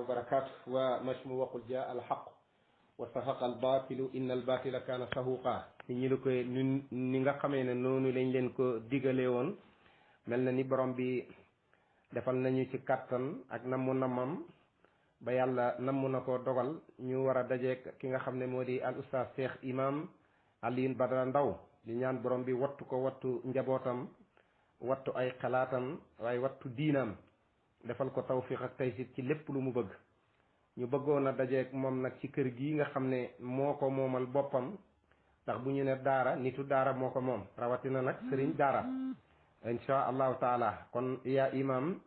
wa barakatuh wa mashmu waqul jaa alxaq wa sahaqa albatilu inna albatila kaana sahuqa ñi la koy ni nga xamee ne noonu lañ leen ko digalee woon mel na ni borom bi defal nañu ci kàttan ak namam ba yàlla namm na ko dogal ñu war a dajeek ki nga xam ne moo di al oustaz Cheikh Imam Alioune Badara Ndao di ñaan borom bi wattu ko wattu njabootam wattu ay xalaatam waaye wattu diinam defal ko tawfiq ak taysir ci lépp lu mu bëgg ñu bëggoon a dajeek moom nag ci kër gi nga xam ne moo ko moomal boppam ndax bu ñu ne daara nitu daara moo ko moom rawatina nag sëriñ daara insha allahu taala kon yaa imam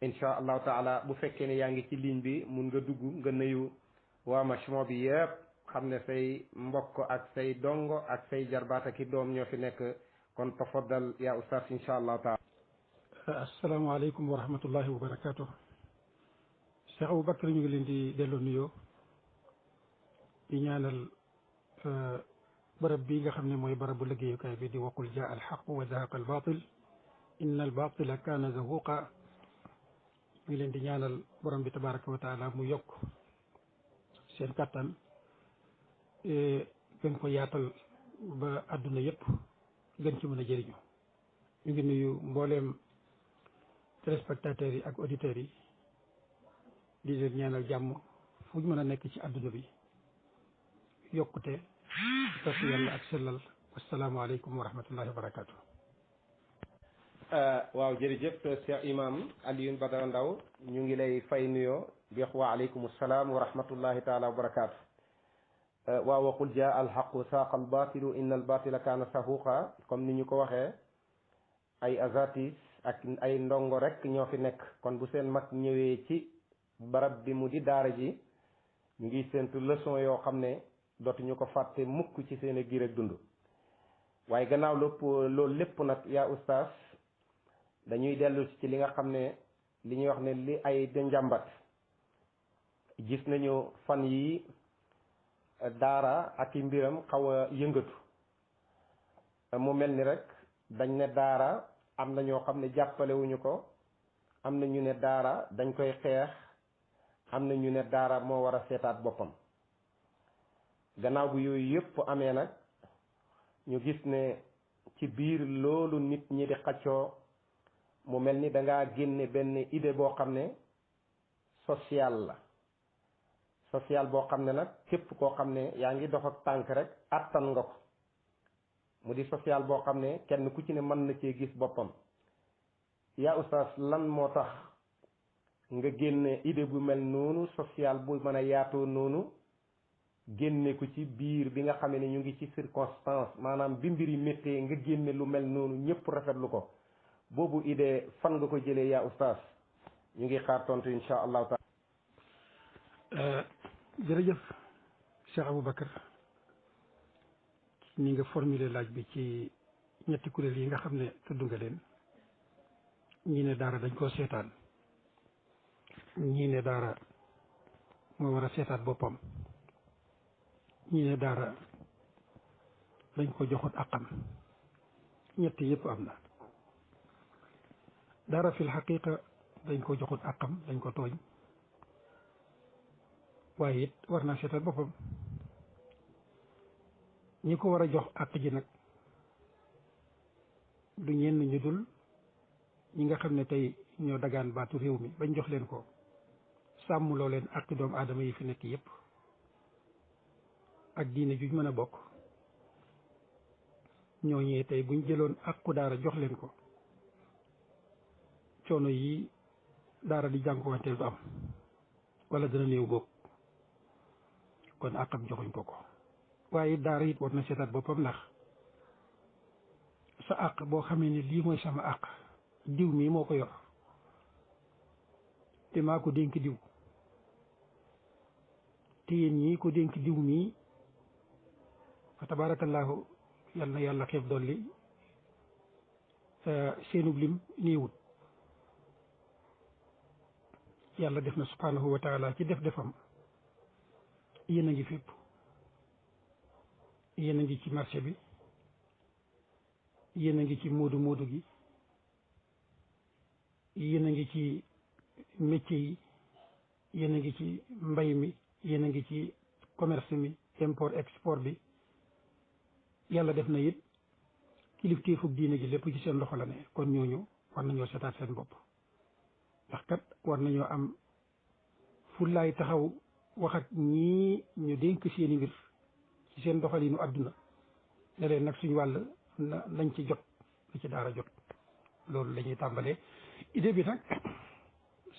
insha allahu taala bu fekkee ne yaa ngi ci ligne bi mun nga dugg nga nuyu waa Majmuu bi yëpp xam ne say mbokk ak say dongo ak say jarbaata ki doom ñoo fi nekk kon tafaddal yaa ustaz insha allahu taala. asalaamaaleykum wa rahmatullahi wa barakaatu. Cheikh Aboubacar ñu ngi leen di delloo nuyoo di ñaanal barab bi nga xam ne mooy barabu liggéeyukaay bi di waqul jaa alxaq wa zahaqa albatil inna albatila kaana zahuqa ñu ngi leen di ñaanal borom bi tabaraka wa taala mu yokk seen kattan gën ko yaatal ba àdduna yëpp gën ci mën a jëriñu. ñu ngi nuyu mbooleem téléspectateurs yi ak auditeurs yi di leen ñaanal jàmm fu ñu mën a nekk ci àdduna bi yokkute sant yàlla ak sellal wasalaamaaleykum wa rahmatullahi wa barakaatu. waaw jërëjëf Cheikh Imam Alioune Badara Ndao ñu ngi lay fay nuyoo di wax wa aleykum salaam wa rahmatullahi taala wa barakaatu. waaw waqul jaa alxaqu saaqa albatilu inna albatila kaana sahuqa comme ni ñu ko waxee ay azatis ak ay ndongo rek ñoo fi nekk kon bu seen mag ñëwee ci barab bi mu di daara ji ñu ngi séentu leçon yoo xam ne dootuñu ko fàtte mukk ci seen giir ak dund waaye gannaaw lépp loolu lépp nag yaa ustaas dañuy dellu ci li nga xam ne li ñuy wax ne li ay de njàmbat gis nañu fan yi daara ak i mbiram xaw a yëngatu mu mel ni rek dañ ne daara am na ñoo xam ne jàppalewuñu ko am na ñu ne daara dañ koy xeex am na ñu ne daara moo war a seetaat boppam gannaaw bu yooyu yëpp amee nag ñu gis ne ci biir loolu nit ñi di xaccoo mu mel ni dangaa génne benn idée boo xam ne social la social boo xam ne nag képp koo xam ne yaa ngi dox ak tànk rek attan nga ko mu di social boo xam ne kenn ku ci ne mën na cee gis boppam yaa oustaz lan moo tax nga génne idée bu mel noonu social bu mën a yaatoo noonu génne ko ci biir bi nga xam ne ñu ngi ci circonstance maanaam bi mbir yi méttee nga génne lu mel noonu ñëpp rafetlu ko boobu idée fan nga ko jëlee yaa oustaz ñu ngi xaar tontu insha allahu taala. jërëjëf Cheikh Aboubacar ni nga formulé laaj bi ci ñetti kuréel yi nga xam ne tudd nga leen ñii ne daara dañ koo seetaan ñii ne daara moo war a seetaat boppam ñii ne daara dañ ko joxut àqam ñett yëpp am na. daara fil xaqiqa dañ ko joxut àqam dañ ko tooñ waaye it war naa seetaat boppam ñi ko war a jox àq ji nag du ñenn ñu dul ñi nga xam ne tey ñoo dagaan baatu réew mi bañ jox leen ko sàmm loo leen àq doomu aadama yi fi nekk yépp ak diine juñ mën a bokk ñooñee tey buñ jëloon àqu daara jox leen ko coono yi daara di jànkuwanteel du am wala dana néew boobu kon àqam joxuñ ko ko waaye daara it war na seetaat boppam ndax sa àq boo xamee ne lii mooy sama àq diw mii moo ko yor te maa ko dénk diw te yéen ñii ko dénk diw mii fa tabaarakallaahu yal na yàlla xeeb dolli seenub lim néewut yàlla def na subhaanahu wa taala ci def-defam yéen a ngi fépp yéen a ngi ci marché bi yéen a ngi ci moodu moodu gi yéen a ngi ci métier yi yéen a ngi ci mbay mi yéen a ngi ci commerce mi import export bi yàlla def na it kilifteefug diine gi lépp ci seen loxo la ne kon ñooñu war nañoo seetaat seen bopp ndax kat war nañoo am fullaay taxaw wax ak ñii ñu dénk seeni mbir ci seen doxalinu àdduna ne leen nag suñu wàll nañ ci jot na ci daara jot loolu la ñuy tàmbalee idée bi nag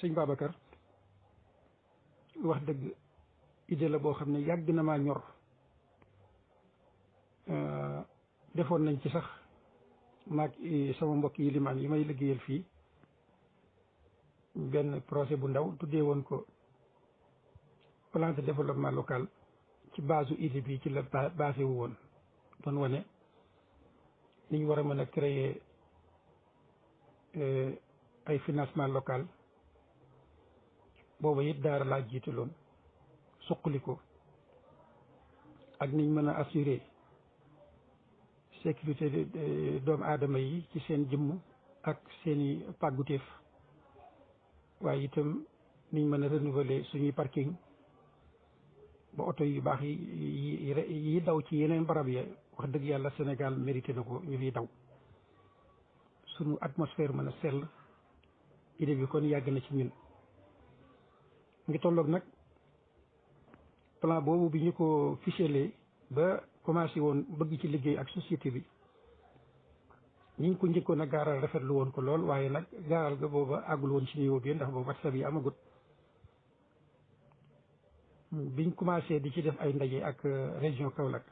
sëñ Babacar wax dëgg idée la boo xam ne yàgg na maa ñor defoon nañ ci sax maag sama mbokk yi limaan yi may liggéeyal fii benn projet bu ndaw tuddee woon ko plan de développement local ci base u idée bi ci la basé wu woon doon wane ni ñu war a mën a créer ay financement local booba it daara laa jiitaloon suqali ko ak niñ mën a assurer sécurité doomu aadama yi ci seen jëmm ak seeni pàgguteef waaye itam niñ mën a renouveler suñuy parking ba oto yu baax yi daw ci yeneen barab ya wax dëgg yàlla Sénégal mérité na ko ñu fiy daw suñu atmosphère mën a sell idée bi kon yàgg na ci ñun ngi tolloog nag plan boobu bi ñu ko ficelé ba commencé woon bëgg ci liggéey ak société bi ñi ñu ko njëkkoon a gaaral rafetlu woon ko lool waaye nag gaaral ga booba àggul woon ci niveau bi ndax boobu WhatsApp yi amagut biñ commencé di ci def ay ndaje ak région Kaolack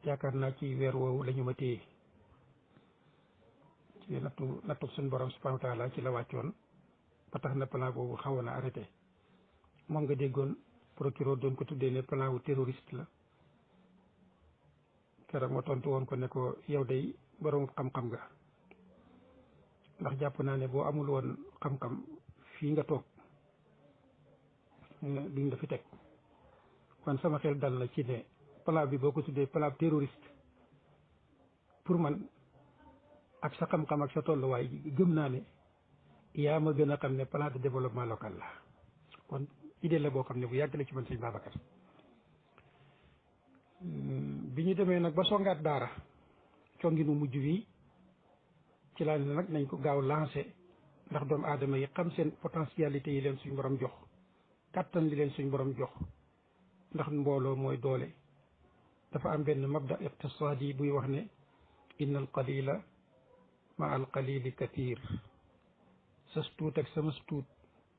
yaakaar naa ci weer woowu la ñu ma téye ci nattu suñu borom subhanahu wa taala ci la wàccoon ba tax na plan boobu xawoon a arrêté moom nga déggoon procureur doon ko tuddee ne plan wu terroriste la keroog ma tontu woon ko ne ko yow day borom xam-xam nga ndax jàpp naa ne boo amul woon xam-xam fii nga toog duñ la fi teg kon sama xel dal na ci ne plan bi boo ko tuddee plan terroriste pour man ak sa xam-xam ak sa tolluwaay gëm naa ne yaa ma gën a xam ne plan de développement local la kon idée la boo xam ne bu yàgg la ci man sëñ Babacar bi ñu demee nag ba songaat daara conginu mujj wi ci laa ne nag nañ ko gaaw lancé ndax doomu aadama yi xam seen potentialité yi leen suñ borom jox kàttan li leen suñ borom jox ndax mbooloo mooy doole dafa am benn mabda iqtisaadi buy wax ne inna al qalila ma al qalili kathir sas tuut ak sama tuut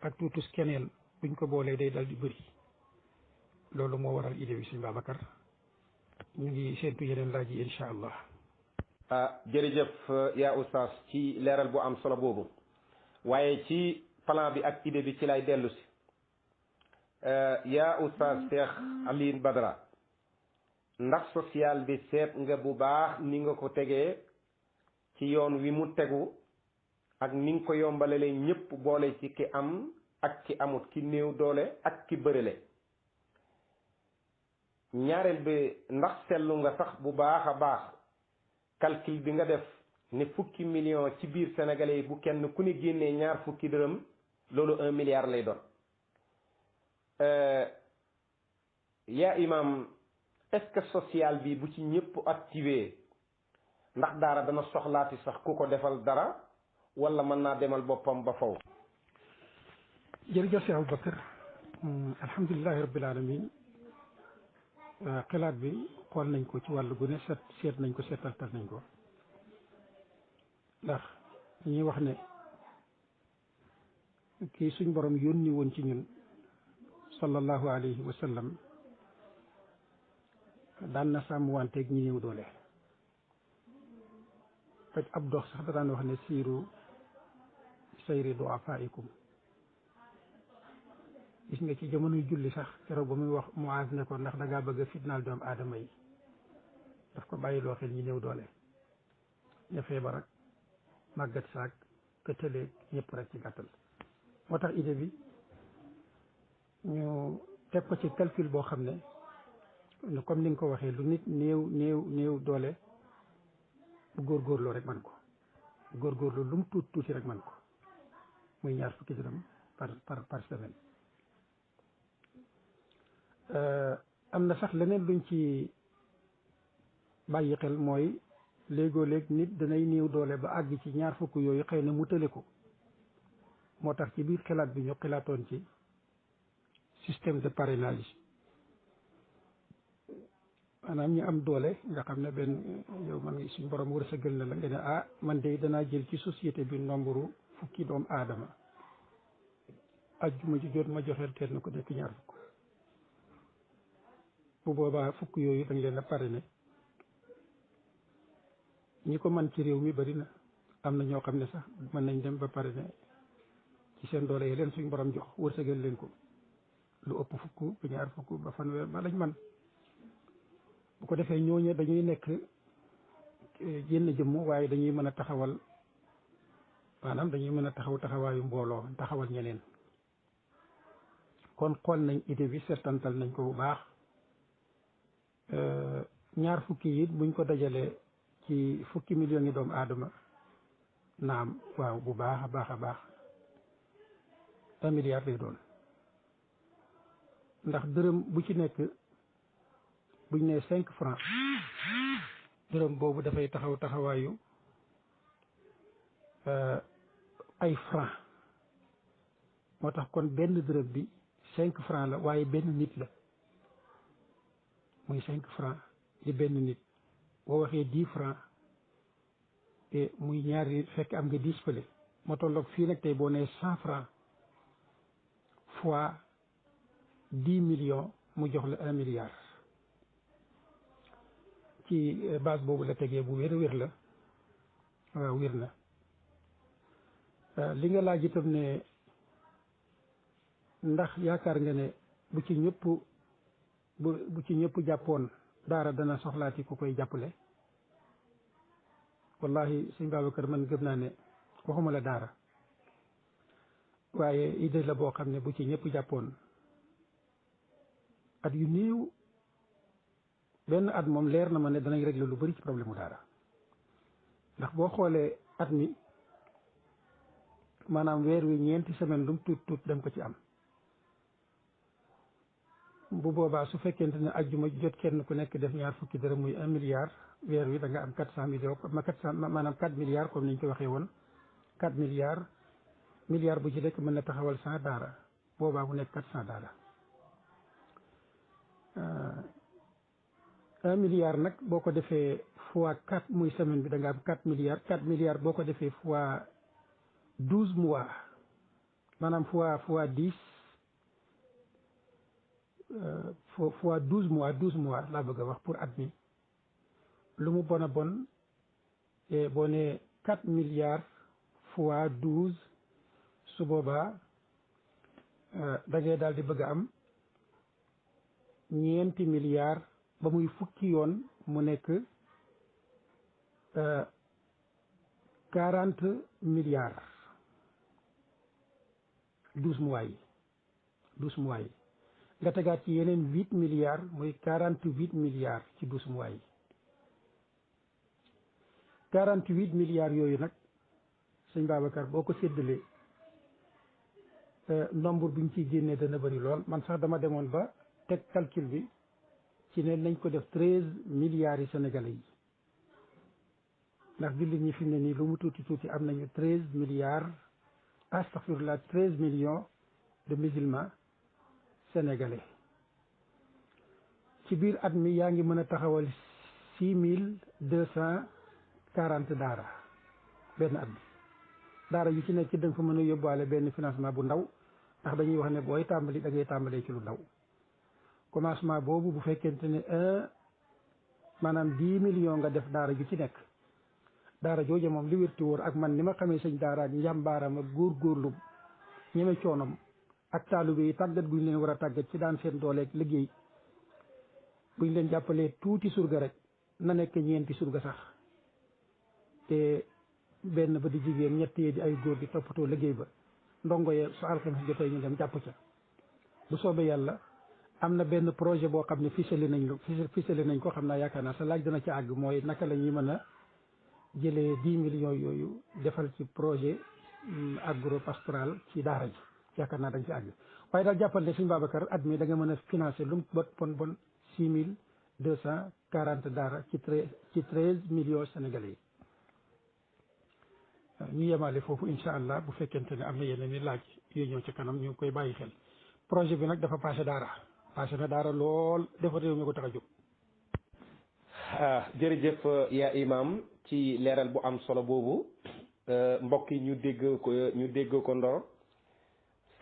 ak tuutus keneen buñ ko boolee day dal di bëri loolu moo waral idée bi suñ Babacar ñu ngi séentu yeneen laaj yi incha allah. jërëjëf yaa oustaz ci leeral bu am solo boobu waaye ci plan bi ak idée bi ci lay dellu si yaa oustaz Cheikh Alioune Badara ndax social bi seet nga bu baax ni nga ko tegee ci yoon wi mu tegu ak ni nga ko yombalalee ñëpp boole ci ki am ak ki amut ki néew doole ak ki bërale ñaareel bi ndax seetlu nga sax bu baax a baax calcul bi nga def ne fukki million ci biir sénégalais yi bu kenn ku ne génnee ñaar fukki dërëm loolu 1 milliard lay doon yaa imam est-ce que social bi bu ci ñëpp activé ndax daara dana soxlaati sax ku ko defal dara wala mën naa demal boppam ba faw jërëjëf Cheikh Aboubacar alhamdulilahi rabbil alamin xalaat bi xool nañ ko ci wàllu gu ne seet nañ ko seetaltal nañ ko ndax ñuy wax ne kii suñ borom yónni woon ci ñun sallallahu alayhi wa sallam daan na sàmm wanteeg ñi néew doole fekk ab dox sax da daan wax ne siiru sayri du'afaikum gis nga ci jamonoy julli sax keroog ba muy wax Muaz ne ko ndax da ngaa bëgg a fitnaal doomu aadama yi daf ko bàyyiloo xel ñi néew doole ña feebar ak màggat saak këtaleeg ñëpp rek ci gàttal moo tax idée bi ñu teg ko ci calcul boo xam ne comme ni nga ko waxee lu nit néew doole bu góorgóorloo rek man ko góorgóorlu lu mu tuuti rek man ko muy ñaar fukki dërëm par semaine. am na sax leneen luñ ci bàyyi xel mooy léegoo léeg nit danay néew doole ba àgg ci 20 yooyu xëy na mu tële ko moo tax ci biir xalaat bi ñu xalaatoon ci système de parrainage maanaam ñu am doole nga xam ne benn yow man suñ borom wërsëgal na la nga ne man de danaa jël ci société bi nombre fukki doomu aadama ajjuma ji jot ma joxeel kenn ku nekk 20. bu boobaa fukk yooyu dañ leen a parrainé ñi ko man ci réew mi bari na am na ñoo xam ne sax mën nañ dem ba parrainé ci seen doole yi leen suñ borom jox wërsëgal leen ko lu ëpp fukk ba 20 ba fanweer ba lañ man bu ko defee ñooñu dañuy nekk jenn jëmm waaye dañuy mën a taxawal maanaam dañuy mën a taxawaayu mbooloo taxawal ñeneen kon xool nañ idée bi seetantal nañ ko bu baax 20 it buñ ko dajalee ci fukki millions yi doomu aadama naam waaw bu baax a baax 1 milliard lay doon ndax dërëm bu ci nekk buñ nee 5 francs dërëm boobu dafay taxawaayu ay francs moo tax kon benn dërëm bi 5 francs la waaye benn nit la muy 5 francs di benn nit boo waxee 10 francs te muy ñaari fekk am nga 10 fële moo tolloog fii nag tey boo nee 100 francs fois 10 millions mu jox la 1 milliard ci base boobu la tegee bu wér la waaw wér na li nga laaj itam ne ndax yaakaar nga ne bu ci ñëpp jàppoon daara dana soxlaati ku koy jàppale wallahi sëñ Babacar man gëm naa ne waxuma la daara waaye idée la boo xam ne bu ci ñëpp jàppoon at yu néew benn at moom leer na ma ne danañ régler lu bari ci problème mu daara ndax boo xoolee at mi maanaam weer wi 4 semaine lu mu tuut dem ko ci am bu boobaa su fekkente ne ajjuma jot kenn ku nekk def 20 dërëm muy 1 milliard weer wi da nga am 400 millions maanaam 4 milliards comme ni ñu ko waxee woon 4 milliards bu ci nekk mën na taxawal 100 daara boobaa mu nekk 400 daara 1 milliard nag boo ko defee fois 4 muy semaine bi da nga am 4 milliards boo ko defee fois 12 mois maanaam fois 10 fois 12 mois laa bëgg a wax pour at mi lu mu bon a bon boo nee 4 milliards fois 12 su boobaa da ngay daal di bëgg a am 4 milliards ba muy fukki yoon mu nekk 40 milliards 12 mois yi nga tegaat ci yeneen 8 milliards muy 48 milliards ci 12 mois yi 48 milliards yooyu nag sëñ Babacar boo ko séddalee nombre bi ñu ciy génnee dana bëri lool man sax dama demoon ba teg calcul bi ci ne nañ ko def 13 milliards yi sénégalais yi ndax jullit ñi fi mu ne nii lu mu tuuti am nañu 13 milliards astaghfirullah 13 millions de musulmans sénégalais ci biir at mi yaa ngi mën a taxawal 6240 daara benn at bi daara yu ci nekk ci da nga fa mën a yóbbaale benn financement bu ndaw ndax dañuy wax ne booy tàmbali da ngay tàmbalee ci lu ndaw commencement boobu bu fekkente ne maanaam 10 millions nga def daara ju ci nekk daara jooju moom li wérti wóor ak man ni ma xamee sëñ daara ak njàmbaaram ak góorgóorlu ñeme coonom ak taalibe yi tàggat guñ leen war a tàggat ci daan seen dooleeg liggéey buñ leen jàppalee tuuti surga rek na nekk 4 surga sax te benn ba di jigéen ñett yi di ay góor di toppatoo liggéey ba ndongo ye su alxames jotee ñu dem jàpp ca bu soobee yàlla am na benn projet boo xam ne ficelé nañ ko xam naa yaakaar naa sa laaj dana ci àgg mooy naka la ñuy mën a jëlee 10 millions yooyu defal ci projet agropastoral ci daara ji yaakaar naa dañ ci àgg waaye daal jàppal ne suñu Babacar at mi da nga mën a financé lu mu bon 6.240 daara ci 13 millions sénégalais yi ñu yemaale foofu incha allah bu fekkente ne am na yeneen i laaj yooyu ñëw ci kanam ñu ngi koy bàyyi xel projet bi nag dafa passé na daara lool dafa réew mi ko tax a jóg. jërëjëf yaa imam ci leeral bu am solo boobu mbokk yi ñu dégg ko ndor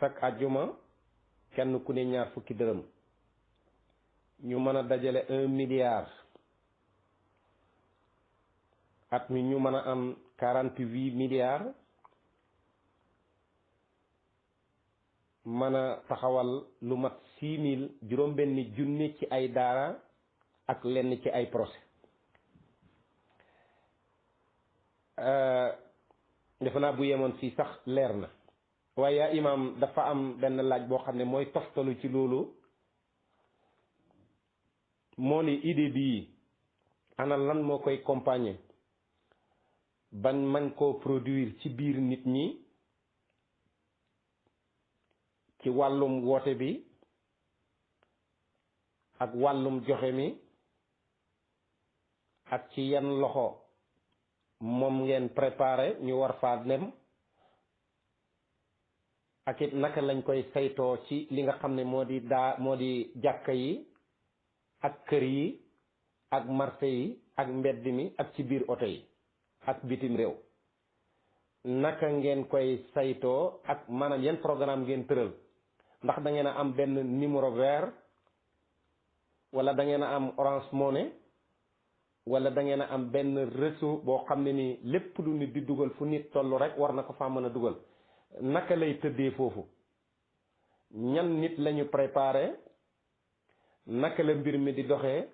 chaque àjjuma kenn ku ne ñaar fukki dërëm ñu mën a dajale 1 milliard at mi ñu mën a am 48 milliards mën a taxawal lu mat 6.000 juróom-benni junni ci ay daara ak lenn ci ay projet defe naa bu yemoon fii sax leer na waaye yaa imaam dafa am benn laaj boo xam ne mooy toftalu ci loolu moo ni idée bii ana lan moo koy accompagner ban man koo produire ci biir nit ñi ci wàllum woote bi ak wàllum joxe mi ak ci yan loxo moom ngeen préparé ñu war faa dem ak it naka lañ koy saytoo ci li nga xam ne moo di jàkka yi ak kër yi ak marché yi ak mbedd mi ak ci biir oto yi ak bitim réew naka ngeen koy saytoo ak maanaam yan programme ngeen tëral ndax da ngeen a am benn numéro vert wala da ngeen a am Orange Money wala da ngeen a am benn réseau boo xam ne ni lépp lu nit di dugal fu nit toll rek war na ko faa mën a dugal naka lay tëddee foofu ñan nit lañu préparé naka la mbir mi di doxee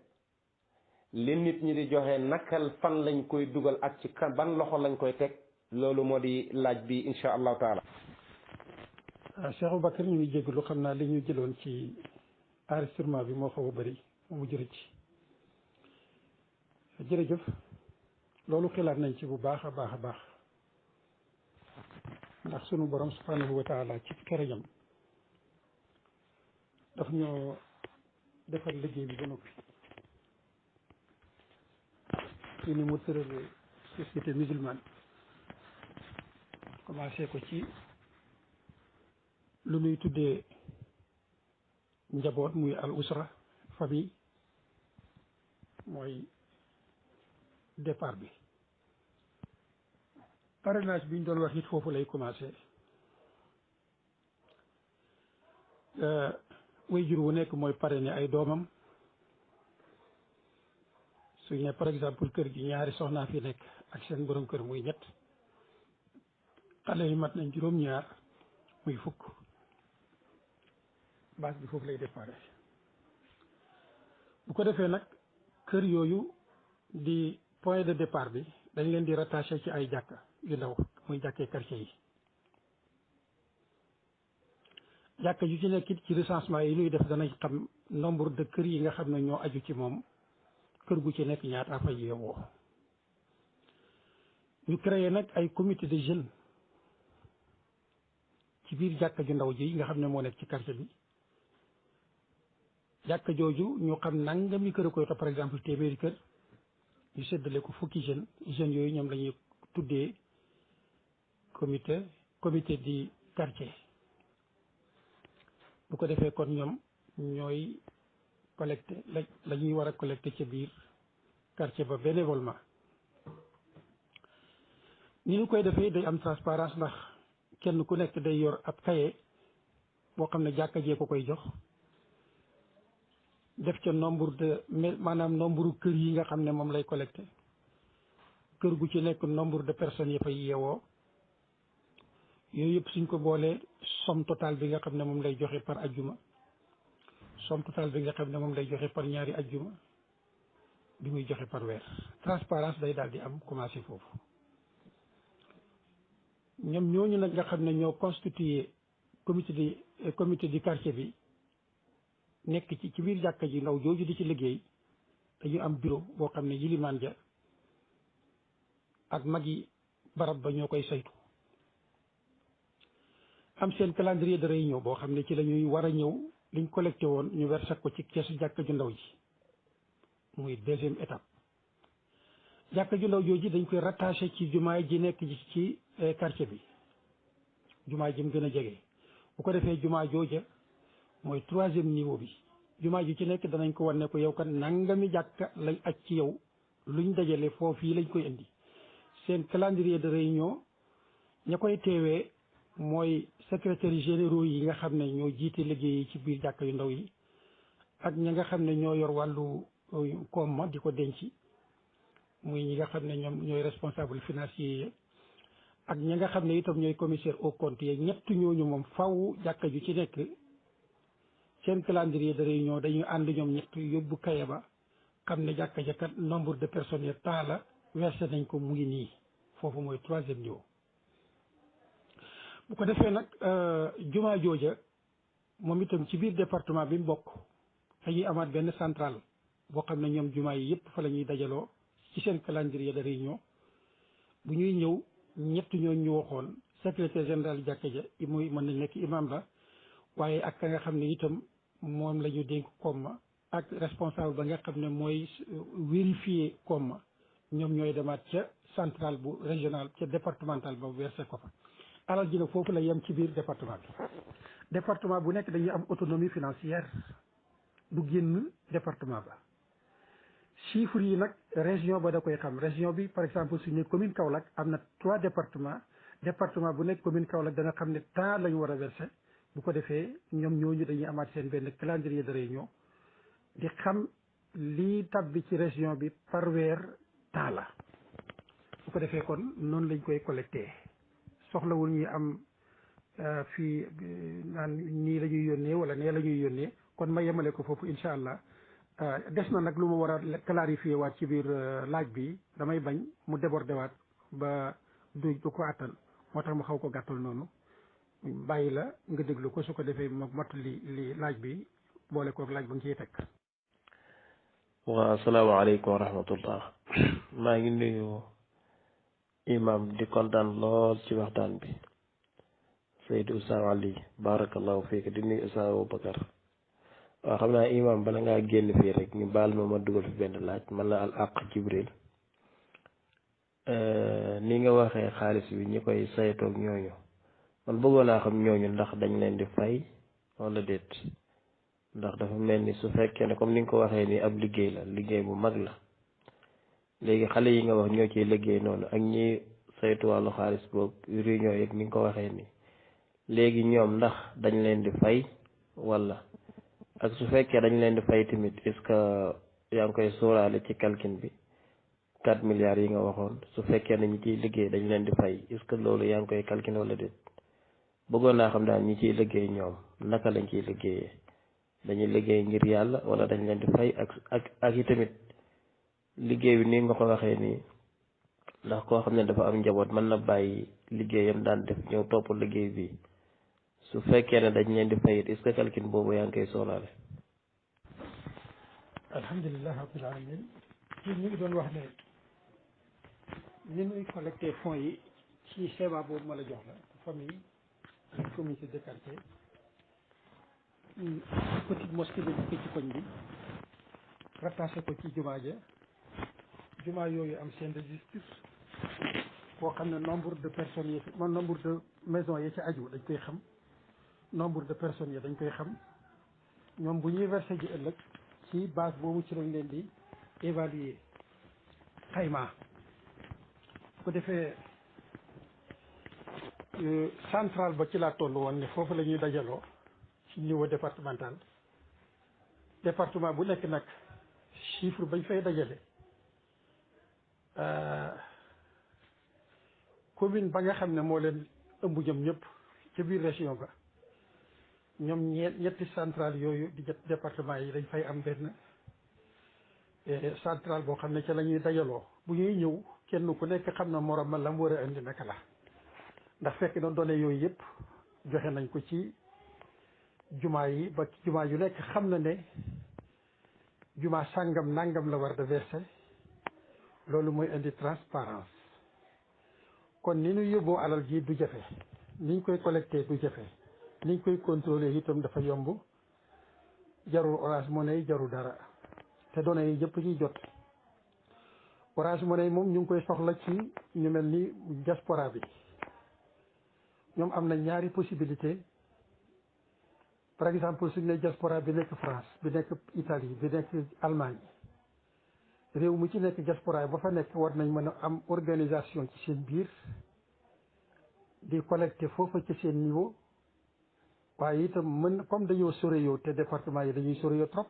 li nit ñi di joxe nakal fan lañ koy dugal ak ci ban loxo lañ koy teg loolu moo di laaj bi insha allahu taala. Cheikh Aboubacar ñu ngi jégalu xam naa li ñu jëloon ci enregistrement bi moo xaw a bëri mu jërëjëf jërëjëf loolu xalaat nañ ci bu baax a baax ndax sunu borom subhanahu wa taala ci kërañam daf ñoo defal liggéey bi ba noppi ci ni mu tëralee société musulmane commencé ko ci lu ñuy tuddee njaboot muy al usra famille mooy départ bi parrainage bi ñu doon wax it foofu lay commencé way jur wu nekk mooy parrainé ay doomam suñ ne par exemple kër gi ñaari soxnaa fi nekk ak seen borom kër muy ñett xale yi mat nañ juróom-ñaar muy fukk base bi foofu lay déparé bu ko defee nag kër yooyu di point de départ bi dañ leen di rattaché ci ay jàkka yu ndaw muy jàkkee quartier yi jàkka yu ci nekk it ci recensement yi ñuy def danañ xam nombre de kër yi nga xam ne ñoo aju ci moom kër gu ci nekk ñaata fa yeewoo ñu créé nag ay comité de jeunes ci biir jàkka ju ndaw ji nga xam ne moo nekk ci quartier bi jàkka jooju ñu xam nangami kër a koy topp par exemple téeméeri kër ñu séddale ko fukki jeunes yooyu ñoom la ñuy tuddee comité di quartier bu ko defee kon ñoom ñooy collecté la ñuy war a collecté ca biir quartier ba bénévolement ni ñu koy defee day am transparence ndax kenn ku nekk day yor ab cahier boo xam ne jàkka jee ko koy jox def ca nombre de maanaam nombre kër yi nga xam ne moom lay collecté kër gu ci nekk nombre de personnes yi fay yeewoo yooyu yëpp suñ ko boolee somme totale bi nga xam ne moom lay joxe par ajjuma somme totale bi nga xam ne moom lay joxe par ñaari ajjuma bi muy joxe par weer transparence day daal di am commencé foofu ñoom ñooñu nag nga xam ne ñoo constitué comité du quartier bi nekk ci biir jàkka ji ndaw jooju di ci liggéey dañu am bureau boo xam ne yilimaan ja ak mag yi barab ba ñoo koy saytu am seen calendrier de réunion boo xam ne ci la ñuy war a ñëw liñ collecté woon ñu versé ko ci keesu jàkka ju ndaw ji muy deuxième étape. jàkka ju ndaw jooju dañ koy rattaché ci jumaa ji nekk ci quartier bi jumaa ji mu gën a jege bu ko defee jumaa jooja mooy troisième niveau bi jumaa ji ci nekk danañ ko wan ne ko yow kat nangami jàkka lañ aj ci yow luñ dajale foofu yi lañ koy indi seen calendrier de réunion ña koy teewee mooy secrétaires généraux yi nga xam ne ñoo jiite liggéey yi ci biir jàkka yu ndaw yi ak ña nga xam ne ñoo yor wàllu koom ma di ko denc muy ñi nga xam ne ñoom ñooy responsable financier yi ak ña nga xam ne itam ñooy commissaire au compte yi ñett ñooñu moom faw jàkka ju ci nekk seen calendrier de réunion dañuy ànd ñoom ñett yóbbu kaye ba xam ne jàkka ja kat nombre de personnes ya temps la versé nañ ko mu ngi nii foofu mooy troisième niveau. bu ko defee nag jumaa jooja moom itam ci biir département bi mu bokk dañuy amaat benn centrale boo xam ne ñoom jumaa yi yëpp fa la ñuy dajaloo ci seen calendrier de réunion bu ñuy ñëw ñett ñooñu ñu waxoon secrétaire général jàkka ja muy mën nañ nekk imam la waaye ak ka nga xam ne itam moom la ñu dénk koom ma ak responsable ba nga xam ne mooy vérifier koom ma ñoom ñooy demaat ca centrale bu régional ca départemental ba versé ko fa alal ji nag foofu la yem ci biir département bi département bu nekk dañuy am autonomie financière du génn département ba chiffres yi nag région ba da koy xam région bi par exemple suñu commune Kaolack am na 3 départements département bu nekk commune Kaolack dana xam ne temps la ñu war a versé bu ko defee ñoom ñooñu dañuy amaat seen benn calendrier de réunion di xam lii tabbi ci région bi par weer temps la bu ko defee kon noonu lañ koy collecté soxlawul ñuy am fii naan nii la ñuy yónnee wala nee la ñuy yónnee kon ma yemale ko foofu incha allah des na nag lu ma war a clarifier waat ci biir laaj bi damay bañ mu débordé waat ba du ko attan moo tax ma xaw ko gàttal noonu bàyyi la nga déglu ko su ko defee ma mott li laaj bi boole kook laaj ba nga ciy teg. waaw asalaamaaleykum wa rahmatullah maa ngi nuyu imam di kontaan lool ci waxtaan bi Seydou Oustaz Ali barakallahu fiik di nuyu Oustaz Aboubacar waaw xam naa imam bala ngaa génn fii rek ñu baal ma dugal fi benn laaj man la al aq Jibril ni nga waxee xaalis bi ñi koy saytoog ñooñu man bëggoon naa xam ñooñu ndax dañ leen di fay wala déet ndax dafa mel ni su fekkee ne comme ni nga ko waxee ni ab liggéey la liggéey bu mag la léegi xale yi nga wax ñoo ciy liggéey noonu ak ñi saytu wàllu xaalis boobu réunion yeeg ni nga ko waxee ni léegi ñoom ndax dañ leen di fay wala ak su fekkee dañ leen di fay tamit est-ce que yaa ngi koy sóoraale ci calcul bi 4 milliards yi nga waxoon su fekkee ne ñi ciy liggéey dañ leen di fay est-ce que loolu yaa ngi koy calcul wala déet bëggoon naa xam daal ñi ciy liggéey ñoom naka lañ ciy liggéeyee dañuy liggéey ngir yàlla wala dañ leen di fay ak i tamit liggéey bi ni nga ko waxee nii ndax koo xam ne dafa am njaboot mën na bàyyi liggéeyam daan def ñëw topp liggéey bi su fekkee ne dañ leen di fay est-ce que calcul boobu yaa ngi koy sóoraale. alhamdulilah rabbil alamin ñu ngi doon wax ne ni ñuy collecté fonds yi ci schéma boobu ma la jox la famille comité de quartier petite mosquée bi nekk ci koñ bi rattaché ko ci jumaa ja jumaa yooyu am seen registre boo xam ne nombre de personnes yi man nombre de maisons yi ci aju dañ koy xam nombre de personnes yi dañ koy xam ñoom bu ñuy versé ji ëllëg ci base boobu ci lañ leen di évaluer xayma bu ko defee centrale ba ci laa toll woon ne foofu la ñuy dajaloo ci niveau départemental département bu nekk nag chiffre bañ fay dajale commune ba nga xam ne moo leen ëmb ñoom ñëpp ca biir région ba ñoom ñetti centrale yooyu di département yi dañ fay am benn centrale boo xam ne ca la ñuy dajaloo bu ñuy ñëw kenn ku nekk xam na morom ma la mu war a indi naka la ndax fekk na données yooyu yëpp joxe nañ ko ci jumaa yi ba jumaa yu nekk xam na ne jumaa sàngam nangam la war de verser loolu mooy indi transparence kon ni ñu yóbboo alal ji du jafe niñ koy collecté du jafe niñ koy contrôlé itam dafa yomb jarul Orange Money jarul dara te données yi yëpp ciy jot Orange Money moom ñu ngi koy soxla ci ñu mel ni diaspora bi ñoom am na ñaari possibilité par exemple suñu ne diaspora bi nekk France bi nekk Italie bi nekk Allemagne réew mu ci nekk diaspora ba fa nekk war nañ mën a am organisation ci seen biir di collecté foofa ci seen niveau waaye itam mën comme dañoo soreyoo te département yi dañuy soreyoo trop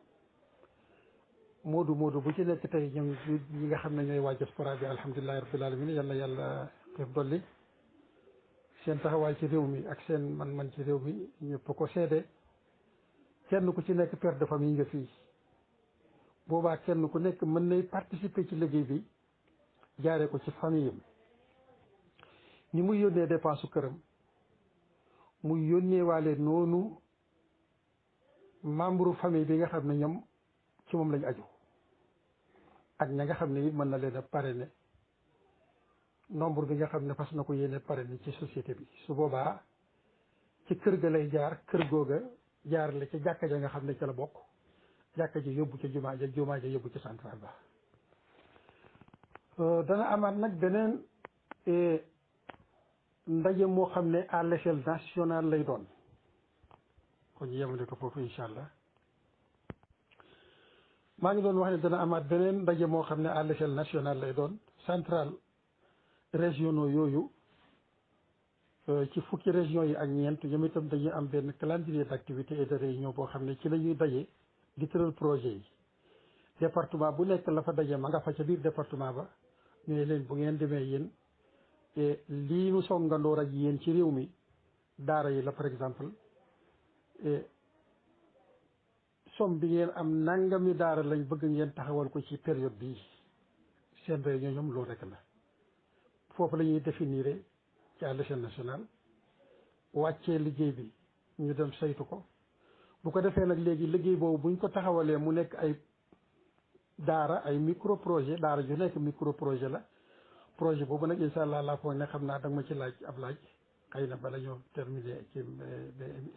moodu bu ci nekk tey ñoom ñi nga xam ne ñooy waa diaspora bi alhamdulilahi rabbil alamin yal na yàlla xeef dolli seen taxawaay ci réew mi ak seen man ci réew mi ñëpp ko seede kenn ku ci nekk père de famille nga fii boobaa kenn ku nekk mën nay participer ci liggéey bi jaaree ko ci famille am ni muy yónnee dépense su këram muy yónnee waale noonu membre famille bi nga xam ne ñoom ci moom lañu aju ak ña nga xam ne it mën na leen a parrainer nombre bi nga xam ne fas na ko yéene parrainer ci société bi su boobaa ci kër ga lay jaar kër googa jaar la ca jàkka ja nga xam ne ca la bokk jàkka ji yóbbu ca jumaa ja yóbbu ca central ba dana amaat nag beneen ndaje moo xam ne à l'échelle nationale lay doon kon ñu yemale ko foofu incha allah maa ngi doon wax ne dana amaat beneen ndaje moo xam ne à l'échelle nationale lay doon centrale régionaux yooyu ci fukki régions yi ak ñeent ñoom itam dañuy am benn calendrier d'activité et de réunion boo xam ne ci la ñuy daje di tëral projet yi département bu nekk la fa daje ma nga fa ca biir département ba ñu ne leen bu ngeen demee yéen lii nu songandoor ak yéen ci réew mi daara yi la par exemple somme bi ngeen am nangami daara lañ bëgg ngeen taxawal ko ci période bii seen réunion ñoom loolu rek la foofu la ñuy définir ci à l'échelle nationale wàccee liggéey bi ñu dem saytu ko bu ko defee nag léegi liggéey boobu buñ ko taxawalee mu nekk ay daara ay micro projet daara ju nekk micro projet la projet boobu nag incha allah laa foog ne xam naa danga ma ci laaj ab laaj xëy na bala ñoo terminer ci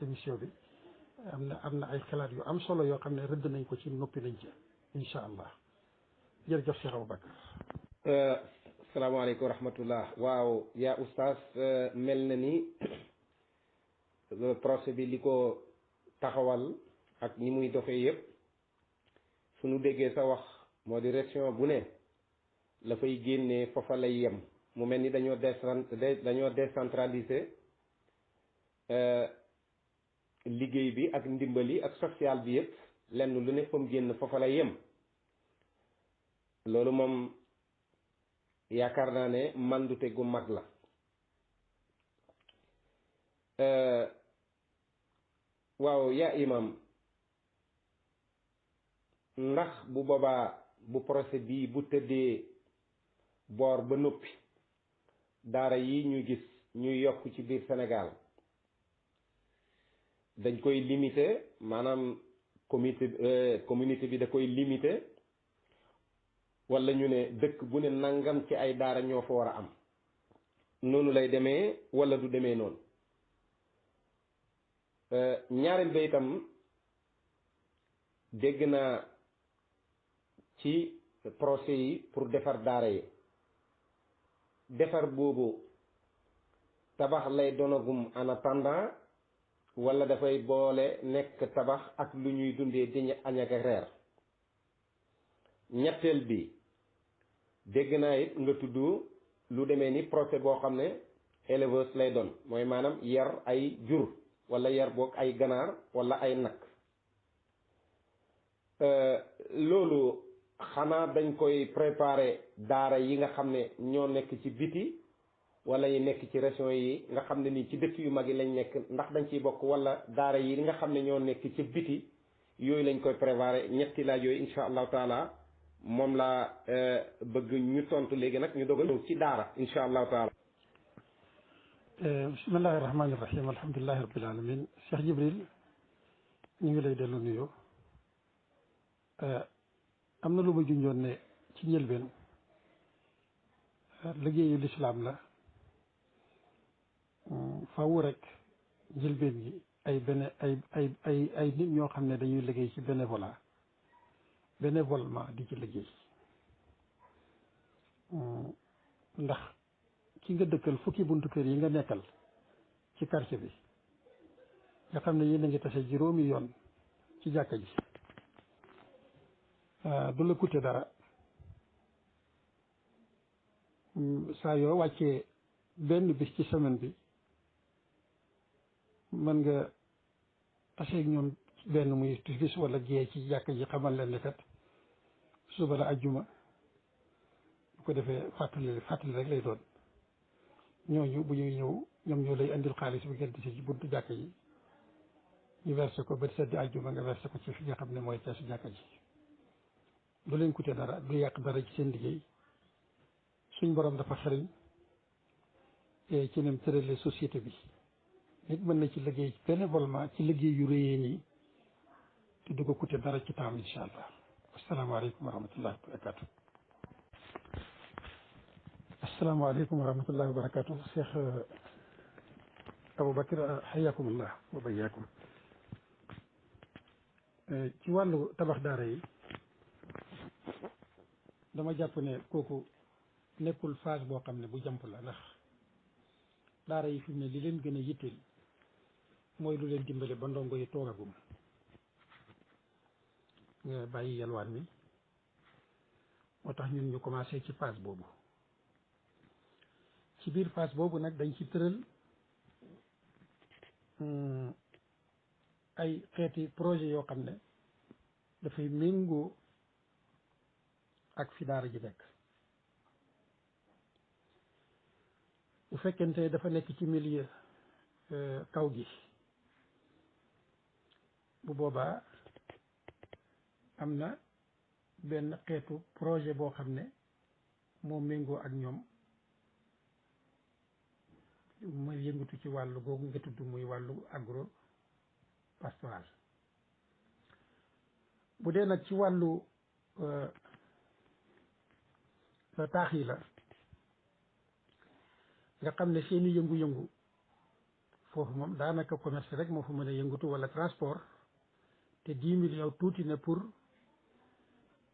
émission bi am na ay xalaat yu am solo yoo xam ne rëdd nañ ko ci noppi nañ ci incha allah jërëjëf Cheikh Aboubacar. salaamaaleykum wa rahmatullah waaw yaa oustaz mel na ni procès bi li ko taxawal ak ni muy doxee yëpp suñu déggee sa wax moo di région bu ne la fay génnee foofa lay yem mu mel ni dañoo décentraliser liggéey bi ak ndimbali ak social bi yëpp lenn lu ne fa mu génn foofa lay yem loolu moom yaakaar naa ne mandute gu mag la waaw yaa imam ndax bu boobaa bu procès bii bu tëddee boor ba noppi daara yi ñu gis ñuy yokk ci biir Sénégal dañ koy limité maanaam communauté bi da koy limité wala ñu ne dëkk bu ne nangam ci ay daara ñoo fa war a am noonu lay demee wala du demee noonu ñaareel ba itam dégg naa ci procès yi pour defar daara yi defar boobu tabax lay donagum en attendant wala dafay boole nekk tabax ak lu ñuy dundee di añ ak reer ñetteel bi dégg naa it nga tudd lu demee ni procès boo xam ne élevage lay doon mooy maanaam yar ay jur wala yar boog ay ganaar wala ay nag loolu xanaa dañ koy préparer daara yi nga xam ne ñoo nekk ci biti wala yi nekk ci région yi nga xam ne nii ci dëkk yu mag yi lañ nekk ndax dañ ciy bokk wala daara yi nga xam ne ñoo nekk ci biti yooyu lañ koy préparer ñetti laaj yooyu insha allahu taala moom laa bëgg ñu tontu léegi nag ñu dogal ñëw ci daara insha allahu taala. bismillahi rahmaani rahim alhamdulilahi rabbil alamin Cheikh Jibril ñu ngi lay dellu nuyoo am na lu ma junjoon ne ci njëlbeen liggéeyu lislaam la faw rek njëlbeen gi ay nit ñoo xam ne dañuy liggéey ci bénévolement di ci liggéey ndax ki nga dëkkal fukki buntu kër yi nga nekkal ci quartier bi nga xam ne yéen a ngi tase juróomi yoon ci jàkka ji du la coûter dara saa yoo wàccee benn bis ci semaine bi mën nga taseeg ñoom benn muy bis wala gée ci jàkka ji xamal leen ne kat suba la ajjuma bu ko defee fàttali rek lay doon ñooñu bu ñuy ñëw ñoom ñoo lay andil xaalis bi ngeen di ci buntu jàkka ji ñu versé ko ba seddi ajjuma nga versé ko ci fi nga xam ne mooy keesu jàkka ji du leen coûter dara du yàq dara ci seen liggéey suñ borom dafa xeriñ ci nem tërale société bi nit mën na ci liggéey bénévolement ci liggéey yu réyee nii te du ko coûter dara ci temps incha allah asalaamaaleykum wa rahmatullahi wa barakatu asalaamaaleykum wa rahmatullahi wa barakatu Cheikh Aboubacar xayakumullah wa bayaakum ci wàllu tabax daara yi dama jàpp ne kooku nekkul phase boo xam ne bu jàmp la ndax daara yi fi mu ne li leen gën a yitteel mooy lu leen dimbale ba ndongo yi toogagum nga bàyyi yalwaan mi moo tax ñun ñu commencé ci phase boobu ci biir phase boobu nag dañ ci tëral ay xeeti projet yoo xam ne dafay méngoo ak fi daara ji nekk bu fekkente dafa nekk ci milieu kaw gi bu boobaa am na benn xeetu projet boo xam ne moo méngoo ak ñoom mooy yëngatu ci wàllu googu nga tudd muy wàllu agro pastoral bu dee nag ci wàllu taax yi la nga xam ne seeni yëngu-yëngu foofu moom daanaka commerce rek moo fa mën a yëngatu wala transport te 10 millions tuuti na pour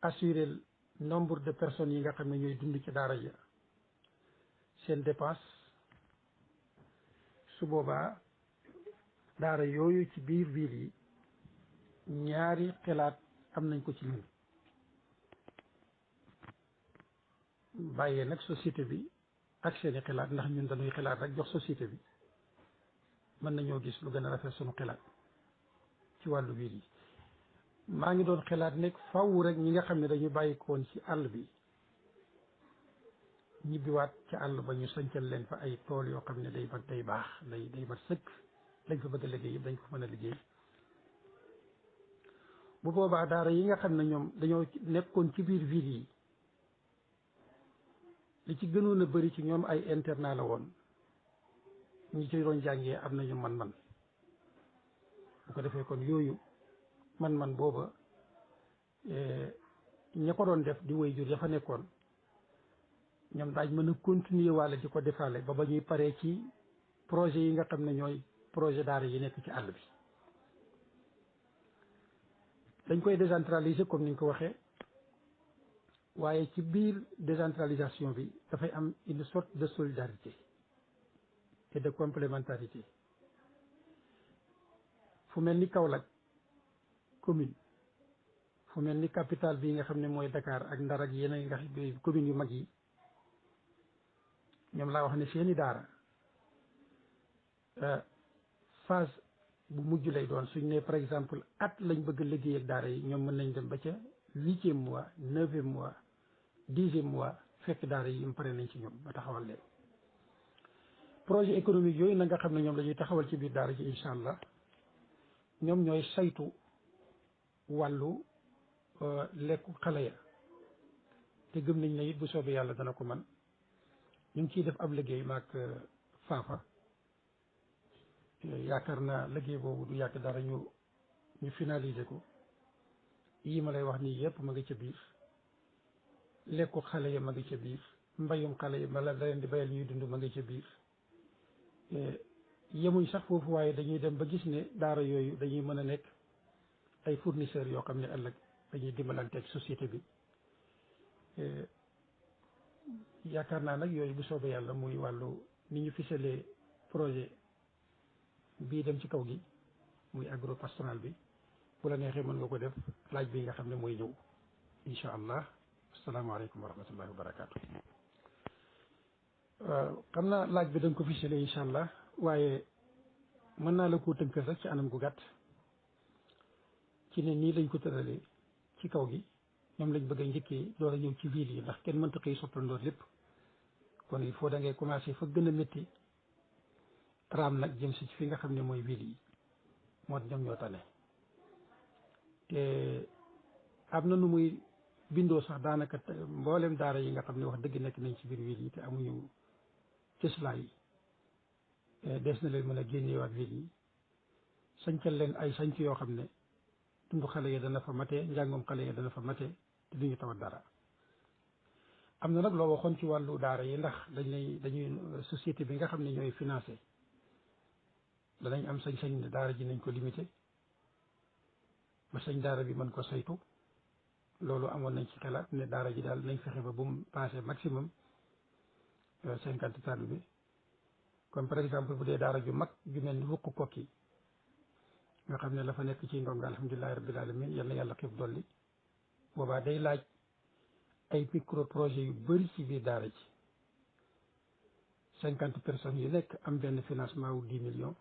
assurer nombre de personnes yi nga xam ne ñooy dund ci daara ja seen dépense su boobaa daara yooyu ci biir ville yi ñaari xalaat am nañ ko ci ñun bàyyee nag société bi ak seeni xalaat ndax ñun dañuy xalaat rek jox société bi mën nañoo gis lu gën a rafet sunu xalaat ci wàllu biir yi maa ngi doon xalaat nekk faw rek ñi nga xam ne dañu bàyyikoon ci àll bi ñibbiwaat ci àll ba ñu sancal leen fa ay tool yoo xam ne day mat day baax day mat sëkk lañ fa bëgg a liggéey yëpp dañ ko mën a liggéey bu boobaa daara yi nga xam ne ñoom dañoo nekkoon ci biir ville yi li ci gënoon a bëri ci ñoom ay internat la woon ñi ci doon jàngee am nañu man-man bu ko defee kon yooyu man-man booba ña ko doon def di way jur ya fa nekkoon ñoom daañ mën a continuer walla di ko defaale ba ñuy paree ci projet yi nga xam ne ñooy projet daara yi nekk ci àll bi dañ koy décentraliser comme ni ñu ko waxee waaye ci biir décentralisation bi dafay am une sorte de solidarité et de complémentarité fu mel ni Kaolack commune fu mel ni capitale bi nga xam ne mooy Dakar ak Ndar ak yeneen nga xam commune yu mag yi ñoom laa wax ne seeni daara phase bu mujj lay doon suñ ne par exemple at lañ bëgg a liggéey ak daara yi ñoom mën nañ dem ba ca 8e mois 9e mois 10e mois fekk daara yi mu pare nañ ci ñoom ba taxawal leen projet économique yooyu na nga xam ne ñoom la ñuy taxawal ci biir daara ji incha allah ñoom ñooy saytu wàllu lekku xale ya te gëm nañ ne it bu soobee yàlla dana ko man ñu ngi ciy def ab liggéey maag faafa yaakaar naa liggéey boobu du yàgg dara ñu finaliser ko yii ma lay wax nii yëpp ma ngi ca biir lekku xale ya ma ngi ca biir mbayum xale yi ma la leen di bayal ñuy dund ma ngi ca biir yemuñ sax foofu waaye dañuy dem ba gis ne daara yooyu dañuy mën a nekk ay fournisseurs yoo xam ne ëllëg dañuy dimbalanteeg société bi yaakaar naa nag yooyu bu soobee yàlla muy wàllu ni ñu ficelee projet bii dem ci kaw gi muy agro pastoral bi bu la neexee mën nga ko def laaj bi nga xam ne mooy ñëw incha allah asalaamaaleykum wa rahmatullahi wa barakaatu. xam naa laaj bi da nga ko ficelé incha allah waaye mën naa la koo tënkal rek ci anam gu gàtt ci ne nii lañ ko tëralee ci kaw gi ñoom lañ bëgg a njëkkee door a ñëw ci ville yi ndax kenn mënta xëy soppandoor lépp kon il faut da ngay commencé fa gën a métti raam nag jëm si ci fi nga xam ne mooy ville yi moo ñoom ñoo tane te am na nu muy bindoo sax daanaka mboolem daara yi nga xam ne wax dëgg nekk nañ ci biir ville yi te amuñu cëslaay yi des na leen mën a génneewaat ville yi sañcal leen ay sañc yoo xam ne dundu xale yi dana fa matee njàngoom xale yi dana fa matee te duñu tawat dara am na nag loo waxoon ci wàllu daara yi ndax dañuy société bi nga xam ne ñooy financé danañ am sañ-sañ ne daara ji nañ ko limité ba sañ daara bi mën ko saytu loolu amoon nañ ci xalaat ne daara ji daal nañ fexe ba bu mu passé maximum 50 taalibe comme par exemple bu dee daara ju mag ju mel ni wukk kokki nga xam ne la fa nekk ci ndongo alhamdulilahi rabbil alamin yal na yàlla xiif dolli boobaa day laaj ay micro projet yu bëri ci biir daara ji 50 personnes yu nekk am benn financement wu 10 millions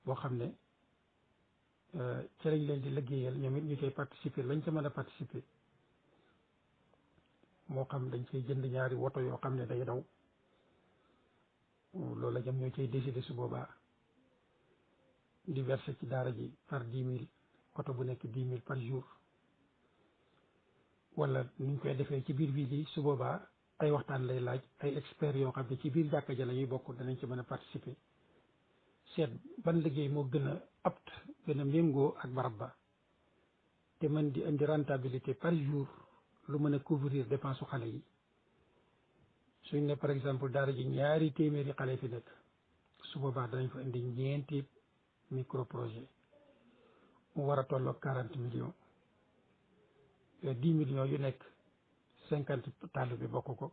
boo xam ne ci lañ leen di liggéeyal ñoom it ñu koy participer lañ ca mën a participer moo xam dañ cay jënd ñaari woto yoo xam ne day daw loolu la ñoom ñoo cay décider su boobaa di verser ci daara ji par 10 000 oto bu nekk 10 000 par jour wala ni ñu koy defee ci biir ville yi su boobaa ay waxtaan lay laaj ay experts yoo xam ne ci biir jàkka ja la ñuy bokk danañ ci mën a participer seet ban liggéey moo gën a apte gën a méngoo ak barab ba te mën di indi rentabilité par jour lu mën a couvrir dépense su xale yi suñ ne par exemple daara ji ñaari téeméeri xale fi nekk su boobaa danañ fa indi ñeenti micro projet mu war a tolloog 40 millions 10 millions yu nekk 50 taalibe bi bokk ko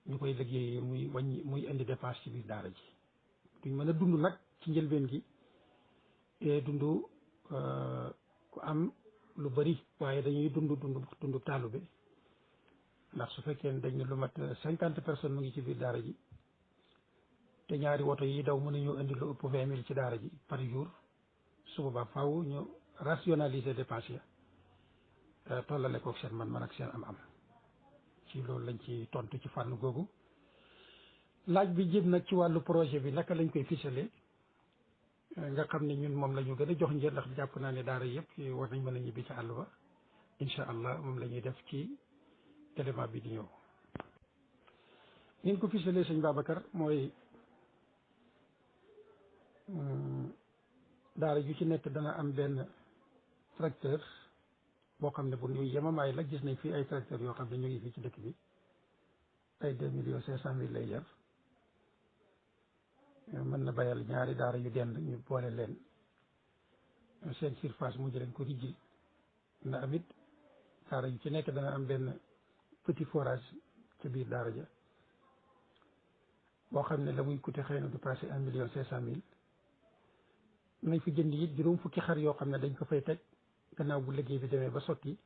ñu koy liggéeyee muy indi dépense ci biir daara ji duñ mën a dund nag ci njëlbeen gi te dund ku am lu bari waaye dañuy dund taalibe ndax su fekkee ne dañ ne lu mat 50 personnes mu ngi ci biir daara ji te ñaari woto yi daw mën nañoo indi lu ëpp 20 000 ci daara ji par jour su boobaa faaw ñu rationaliser dépense ya tollale koog seen man ak seen am-am ci loolu lañ ci tontu ci fànn googu laaj bi jëm nag ci wàllu projet bi naka lañ koy ficeler nga xam ne ñun moom la ñu gën a jox njër ndax jàpp naa ne daara yëpp war nañ mën a ñibbi ci àll ba incha allah moom la ñuy def ci élément bi di ñëw. ngeen ko ficeler sëñ Babacar mooy daara ju ci nekk dana am benn tracteur boo xam ne bu ñuy yemamaay la gis nañ fii ay tracteurs yoo xam ne ñu ngi fii ci dëkk bi ay 2,5 millions lay jar mën na bayal ñaari daara yu dend ñu boole leen seen surface mu jëleen ko rijji na amit daara yu ci nekk dana am benn petit forage ci biir daara ja boo xam ne la muy coûté xëy na du passé 1,5 million nañ fi jënd it juróom fukki xar yoo xam ne dañ ko fay teg gannaaw bu liggéey bi demee ba sotti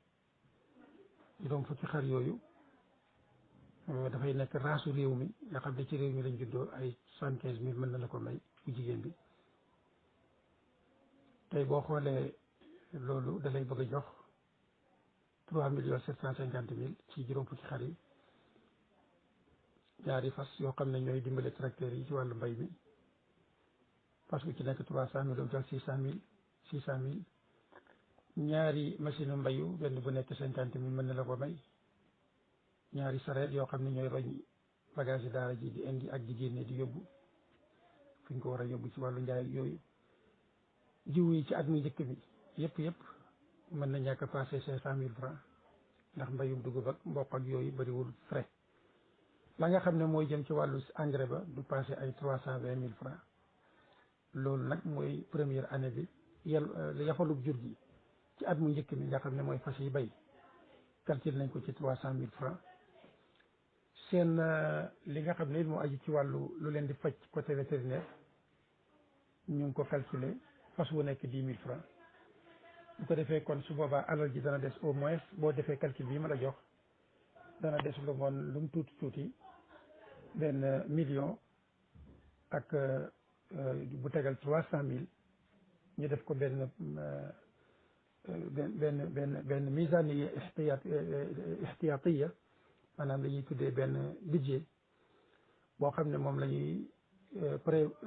juróom fukki xar yooyu dafay nekk raasu réew mi nga xam ne ci réew mi lañ juddoo ay 75 000 mën na la ko may bu jigéen bi tey boo xoolee loolu da lay bëgg a jox 3,750,000 ci juróom fukki xar yi ñaari fas yoo xam ne ñooy dimbale tracteurs yi ci wàllu mbay mi fas bu ci nekk 300,000 jox 600,000 ñaari machine mbayu benn bu nekk 50,000 mën na la ko may ñaari sareet yoo xam ne ñooy roñ bagage yi daara ji di indi ak di génne di yóbbu fi ñu ko war a yóbbu ci wàllu njaay yooyu jiw yi ci at mu njëkk bi yëpp mën na ñàkk a passé 500,000 francs ndax mbayum dugub ak mboq ak yooyu bëriwul frais la nga xam ne mooy jëm ci wàllu engrais ba du passé ay 320 000 francs. loolu nag mooy première année bi yafalub jur gi ci at mu njëkk mi nga xam ne mooy fas yi bay calcul nañ ko ci 300 000 francs. seen li nga xam ne moo aju ci wàllu lu leen di faj côté vétérinaire ñu ngi ko calculer fas wu nekk 10 000 francs. bu ko defee kon su boobaa alal ji dana des au moins boo defee calcul bii ma la jox dana des lu mu tuuti tuuti benn million ak bu tegal 300 000 ñu def ko benn misaaniya ixtiyaatiya maanaam la ñuy tuddee benn budget boo xam ne moom la ñuy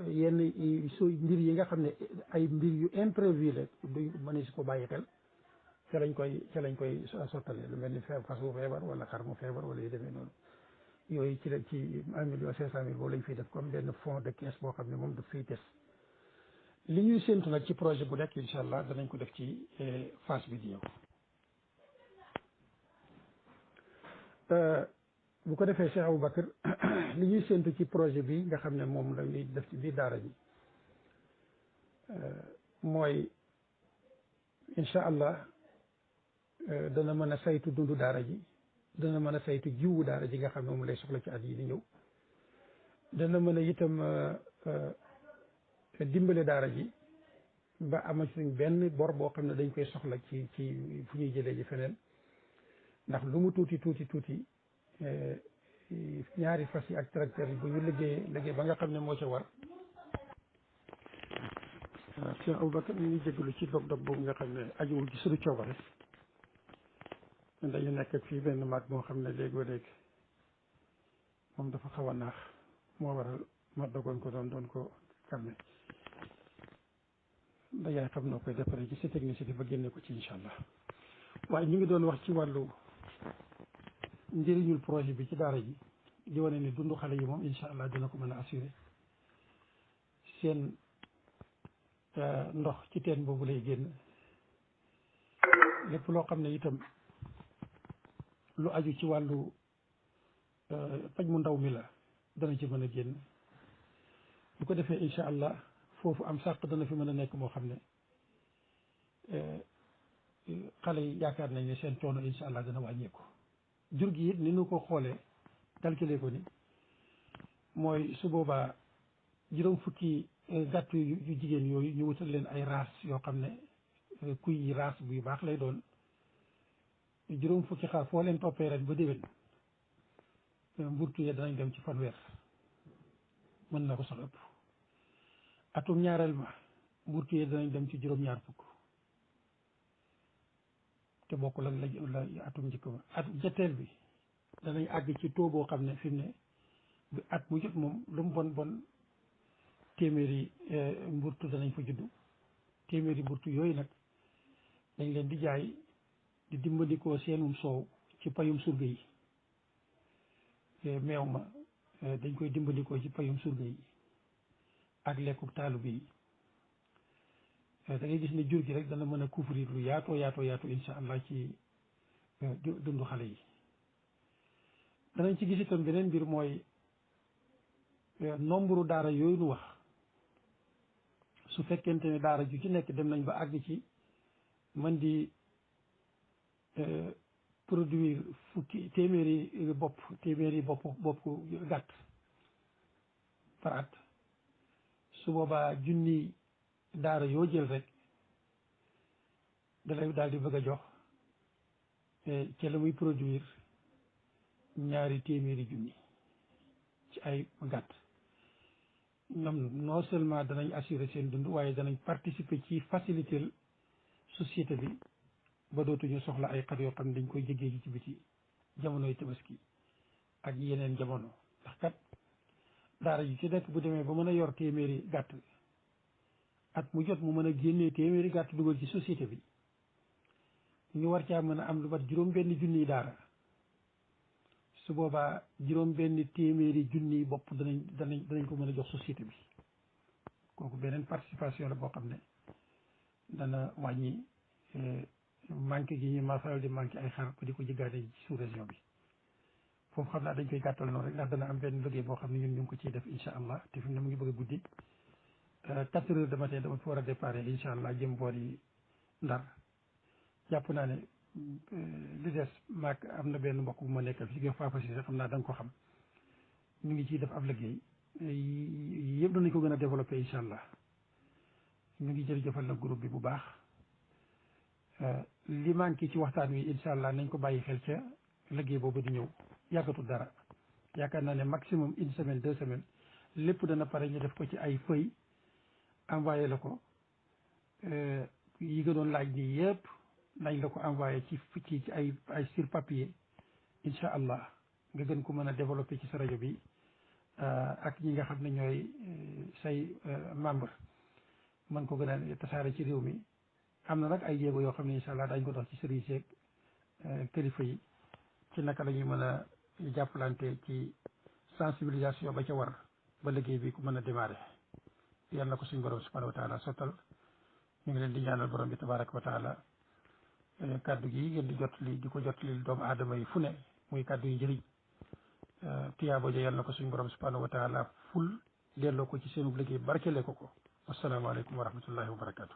yenn mbir yi nga xam ne ay mbir yu imprévu la du mënees ko bàyyi xel ca lañ koy sottale lu mel ni fas wu feebar wala xar mu feebar wala yu demee noonu yooyu ci 1,5 million boobu lañ fiy def comme benn fonds de caisse boo xam ne moom daf fiy des. li ñuy séntu nag ci projet bu nekk incha allah danañ ko def ci phase bi di ñëw. bu ko defee Cheikh Aboubacar li ñuy séntu ci projet bi nga xam ne moom la ñuy def ci biir daara ji mooy incha allah dana mën a saytu dundu daara ji, dana mën a saytu jiwu daara ji nga xam ne moom lay soxla ci at yi di ñëw, dana mën a itam dimbale daara ji ba amatuñ benn bor boo xam ne dañ koy soxla ci fu ñuy jëlee ji feneen, ndax lu mu tuuti ñaari fas yi ak tracteur yi bu ñu liggéey ba nga xam ne moo ca war. Cheikh Aboubacar ñu ngi jégalu ci dog-dog boobu nga xam ne ajuwul ci suñu coobare, dañu nekk fii benn mag moo xam ne léegoo-léeg moom dafa xaw a naax, moo waral ma dogoon ko doon ko calmé. da yaay xam noo koy defaree ci sa technicité ba génne ko ci incha allah. waaye ñu ngi doon wax ci wàllu njëriñul projet bi ci daara ji, di wane ne dundu xale yi moom incha allah dina ko mën a assuré. seen ndox ci teen boobu lay génn, lépp loo xam ne itam lu aju ci wàllu paj mu ndaw mi la dana ci mën a génn. bu ko defee incha allah foofu am sàq dana fi mën a nekk moo xam ne xale yi yaakaar nañ ne seen coono incha allah dana wàññeeku. jur gi it ni nu ko xoolee calculer ko ni mooy su boobaa juróom fukki gàtt yu jigéen yooyu ñu wutal leen ay race yoo xam ne kuy race buy baax lay doon. juróom fukki xar foo leen toppee ren ba déwén mburtu yee danañ dem ci fanweer, mën na ko sax ëpp. atum ñaareel ma mburtu yee danañ dem ci juróom-ñaar fukk, te bokkul ak la atum njëkk ma. atum ñetteel bi danañ àgg ci taux boo xam ne fi mu ne bi at mu jot moom lu mu bon téeméeri mburtu danañ fa juddu. téeméeri mburtu yooyu nag dañ leen di jaay di dimbandikoo seenum soow ci payum surga yi. meew ma dañ koy dimbandikoo ci payum surga yi ak lekku taalibe yi. da ngay gis ne jur gi rek dana mën a couvrir lu yaatoo insha allah ci dundu xale yi. danañ ci gis itam beneen mbir mooy nombre daara yooyu nu wax, su fekkente ne daara ju ci nekk dem nañ ba àgg ci man di produire téeméeri bopp gàtt par at, su boobaa junni daara yoo jël rek dalay daal di bëgg a jox ci la muy produire 2 téeméeri junni ci ay gàtt. ñoom non seulement danañ assurer seen dund, waaye danañ participer ci faciliter société bi ba dootuñu soxla ay xar yoo xam ne dañ koy jëggee ji ci biti jamonoy tabaski ak yeneen jamono. ndax kat daara ji ci nekk bu demee ba mën a yor téeméeri gàtt at mu jot mu mën a génnee téeméeri gàtt dugal ci société bi, ñu war caa mën a am lu mat 5 junniy daara. su boobaa 5 téeméeri junniy bopp danañ ko mën a jox société bi. kooku beneen participation la boo xam ne dana wàññi manqué gi ñu ma faral di manqué ay xar ba di ko jëggaane ci sous région bi. foofu xam naa dañ koy gàttal noonu rek ndax dana am benn liggéey boo xam ne ñun ñu ngi ko ciy def incha allah te fi mu ne mu ngi bëgg a guddi 4 heures de matin dama fi war a départ incha allah jëm boor yi Ndar jàpp naa ne li des maag am na benn mbokk bu ma nekkal fi Fafa si xam naa da nga ko xam ñu ngi ciy def ab liggéey yëpp danañ ko gën a développé incha allah ñu ngi jërëjëfal nag groupe bi bu baax li manqué ci waxtaan wi incha allah nañ ko bàyyi xel ca liggéey boobu di ñëw yàggatul dara yaakaar naa ne maximum 1 semaine 2 semaines lépp dana pare ñu def ko ci ay feuilles envoyé la ko yi nga doon laaj nii yëpp nañ la ko envoyé ci ay sur papier incha allah nga gën ko mën a développé ci sa rajo bi ak ñi nga xam ne ñooy say membre mën ko gën a tasaare ci réew mi am na nag ay jéego yoo xam ne incha allah dañ ko dox ci service yeeg kilifa yi ci naka la ñuy mën a jàppalante ci sensibilisation ba ca war ba liggéey bi ku mën a démarrer yal na ko suñu borom subhanahu wa taala sottal ñu ngi leen di ñaanal borom bi tabaraka wa taala kaddu gi ngeen di jotli di ko jotli doomu aadama yi fu ne muy kaddu yu njëriñ tiyaabo ja yal na ko suñu borom subhanahu wa taala ful delloo ko ci seenu liggéey barkele ko wasalaamaaleykum wa rahmatullahi wa barakatu